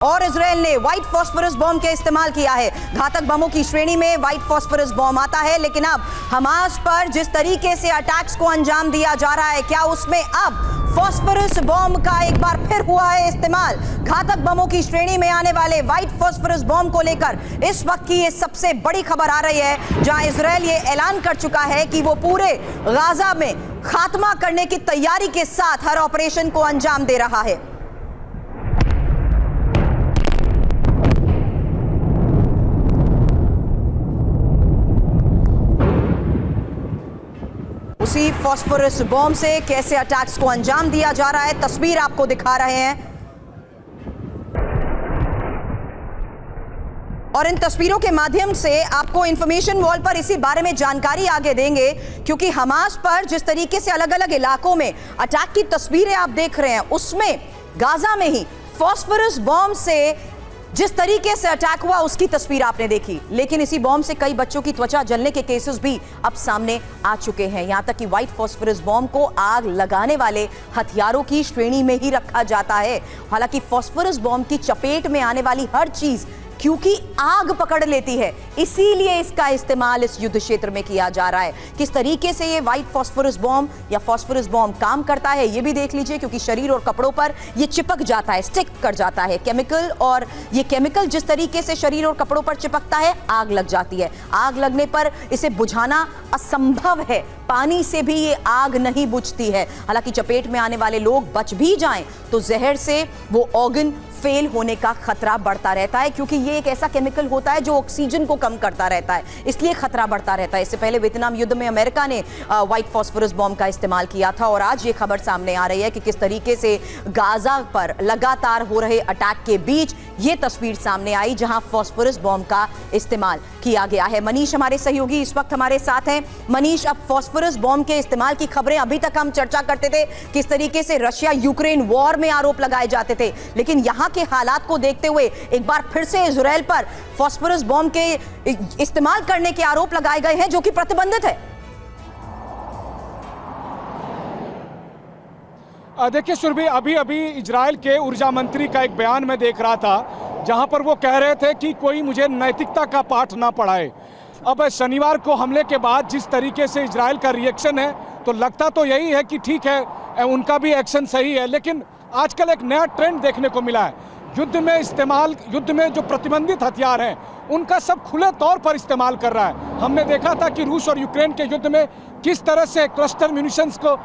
और इजराइल ने white phosphorus bomb के इस्तेमाल किया है। घातक बमों की श्रेणी में व्हाइट फॉस्फोरस बॉम्ब आता है, लेकिन अब हमास पर जिस तरीके से अटैक्स को अंजाम दिया जा रहा है, क्या उसमें अब फॉस्फोरस बॉम्ब का एक बार फिर हुआ है इस्तेमाल? घातक बमों की श्रेणी में आने वाले व्हाइट फॉस्फोरस बॉम्ब को लेकर इस वक्त की ये सबसे बड़ी खबर आ रही है, जहां इजराइल ये ऐलान कर चुका है कि वो पूरे गाजा में खात्मा करने की तैयारी के साथ हर ऑपरेशन को अंजाम दे रहा है। उसी फॉस्फोरस बॉम्ब से कैसे अटैक्स को अंजाम दिया जा रहा है, तस्वीर आपको दिखा रहे हैं। और इन तस्वीरों के माध्यम से आपको इंफॉर्मेशन वॉल पर इसी बारे में जानकारी आगे देंगे, क्योंकि हमास पर जिस तरीके से अलग अलग इलाकों में अटैक की तस्वीरें आप देख रहे हैं, उसमें गाजा में ही फॉस्फोरस बॉम्ब से जिस तरीके से अटैक हुआ उसकी तस्वीर आपने देखी। लेकिन इसी बॉम्ब से कई बच्चों की त्वचा जलने के केसेस भी अब सामने आ चुके हैं। यहां तक कि व्हाइट फॉस्फोरस बॉम्ब को आग लगाने वाले हथियारों की श्रेणी में ही रखा जाता है। हालांकि फॉस्फोरस बॉम्ब की चपेट में आने वाली हर चीज क्योंकि आग पकड़ लेती है, इसीलिए इसका इस्तेमाल इस युद्ध क्षेत्र में किया जा रहा है। किस तरीके से ये व्हाइट फॉस्फोरस बॉम्ब या फॉस्फोरस बॉम्ब काम करता है ये भी देख लीजिए, क्योंकि शरीर और कपड़ों पर ये चिपक जाता है, स्टिक कर जाता है केमिकल, और ये केमिकल जिस तरीके से शरीर और कपड़ों पर चिपकता है, आग लग जाती है। आग लगने पर इसे बुझाना असंभव है, पानी से भी ये आग नहीं बुझती है। हालांकि चपेट में आने वाले लोग बच भी जाएं तो जहर से वो ऑर्गन फेल होने का खतरा बढ़ता रहता है, क्योंकि ये एक ऐसा केमिकल होता है जो ऑक्सीजन को कम करता रहता है, इसलिए खतरा बढ़ता रहता है। इससे पहले वियतनाम युद्ध में अमेरिका ने व्हाइट फॉस्फोरस बॉम्ब का इस्तेमाल किया था, और आज ये खबर सामने आ रही है कि किस तरीके से गाजा पर लगातार हो रहे अटैक के बीच ये तस्वीर सामने आई जहां फॉस्फोरस बॉम्ब का इस्तेमाल किया गया है। मनीष हमारे सहयोगी इस वक्त हमारे साथ हैं। मनीष, अब फॉस्फोरस बॉम्ब के इस्तेमाल की खबरें, अभी तक हम चर्चा करते थे किस तरीके से रशिया यूक्रेन वॉर में आरोप लगाए जाते थे, लेकिन यहां के हालात को देखते हुए एक बार फिर से इजराइल पर फॉस्फोरस बॉम्ब के इस्तेमाल करने के आरोप लगाए गए हैं, जो कि प्रतिबंधित है। देखिए सुरभि, अभी इजराइल के ऊर्जा मंत्री का एक बयान मैं देख रहा था, जहां पर वो कह रहे थे कि कोई मुझे नैतिकता का पाठ ना पढ़ाए। अब शनिवार को हमले के बाद जिस तरीके से इजराइल का रिएक्शन है, तो लगता तो यही है कि ठीक है, उनका भी एक्शन सही है, लेकिन आजकल एक नया ट्रेंड देखने को मिला है। युद्ध में जो प्रतिबंधित हथियार हैं, उनका सब खुले तौर पर इस्तेमाल कर रहा है। हमने देखा था कि रूस और यूक्रेन के युद्ध में किस तरह से क्लस्टर म्यूनिशंस को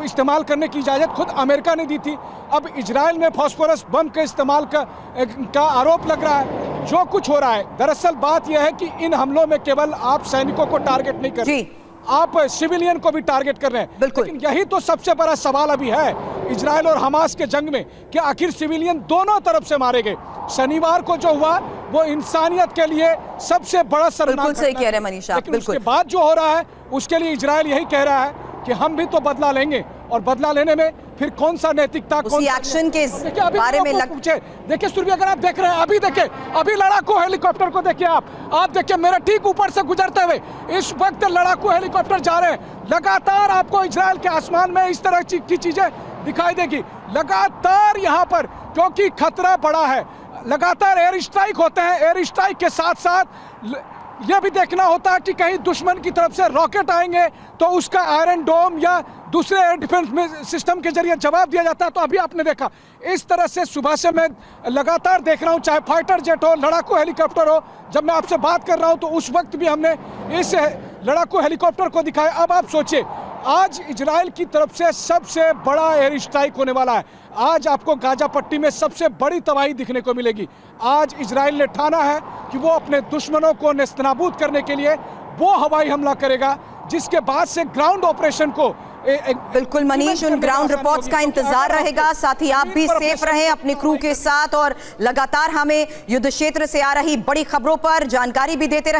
इस्तेमाल करने की इजाज़त खुद अमेरिका ने दी थी। अब इजराइल में फास्फोरस बम के इस्तेमाल का आरोप लग रहा है। जो कुछ हो रहा है, दरअसल बात यह है कि इन हमलों में केवल आप सैनिकों को टारगेट नहीं कर रहे, आप सिविलियन को भी टारगेट कर रहे हैं। लेकिन यही तो सबसे बड़ा सवाल अभी है इजराइल और हमास के जंग में, कि आखिर सिविलियन दोनों तरफ से मारे गए। शनिवार को जो हुआ वो इंसानियत के लिए सबसे बड़ा शर्मनाक सही कह रहे हैं मनीषा। लेकिन उसके बाद जो हो रहा है उसके लिए इजराइल यही कह रहा है कि हम भी तो बदला लेंगे, और बदला लेने में फिर कौन सा नैतिकता, कौन सा एक्शन के बारे में पूछे। देखिए सुरभि, अगर आप देख रहे हैं, अभी देखिए, अभी लड़ाकू हेलीकॉप्टर को देखिए, आप देखिए मेरे ठीक ऊपर से गुजरते हुए इस वक्त लड़ाकू हेलीकॉप्टर जा रहे हैं। लगातार आपको इजराइल के आसमान में इस तरह की चीजें दिखाई देगी लगातार यहाँ पर, क्योंकि खतरा बड़ा है। लगातार एयर स्ट्राइक होते हैं, एयर स्ट्राइक के साथ साथ यह भी देखना होता है कि कहीं दुश्मन की तरफ से रॉकेट आएंगे तो उसका आयरन डोम या दूसरे एयर डिफेंस सिस्टम के जरिए जवाब दिया जाता है। तो अभी आपने देखा, इस तरह से सुबह से मैं लगातार देख रहा हूँ, चाहे फाइटर जेट हो, लड़ाकू हेलीकॉप्टर हो। जब मैं आपसे बात कर रहा हूँ तो उस वक्त भी हमने इस लड़ाकू हेलीकॉप्टर को दिखाया। अब आप सोचिए, आज इजराइल की तरफ से सबसे बड़ा एयर स्ट्राइक होने वाला है। आज आपको गाजा पट्टी में सबसे बड़ी तबाही दिखने को मिलेगी। आज इजराइल ने ठाना है कि वो अपने दुश्मनों को नेस्तनाबूद करने के लिए वो हवाई हमला करेगा, जिसके बाद से ग्राउंड ऑपरेशन को बिल्कुल मनीष, उन ग्राउंड रिपोर्ट्स का इंतजार रहेगा। साथ ही आप भी सेफ रहें अपने क्रू के साथ, और लगातार हमें युद्ध क्षेत्र से आ रही बड़ी खबरों पर जानकारी भी देते रहें।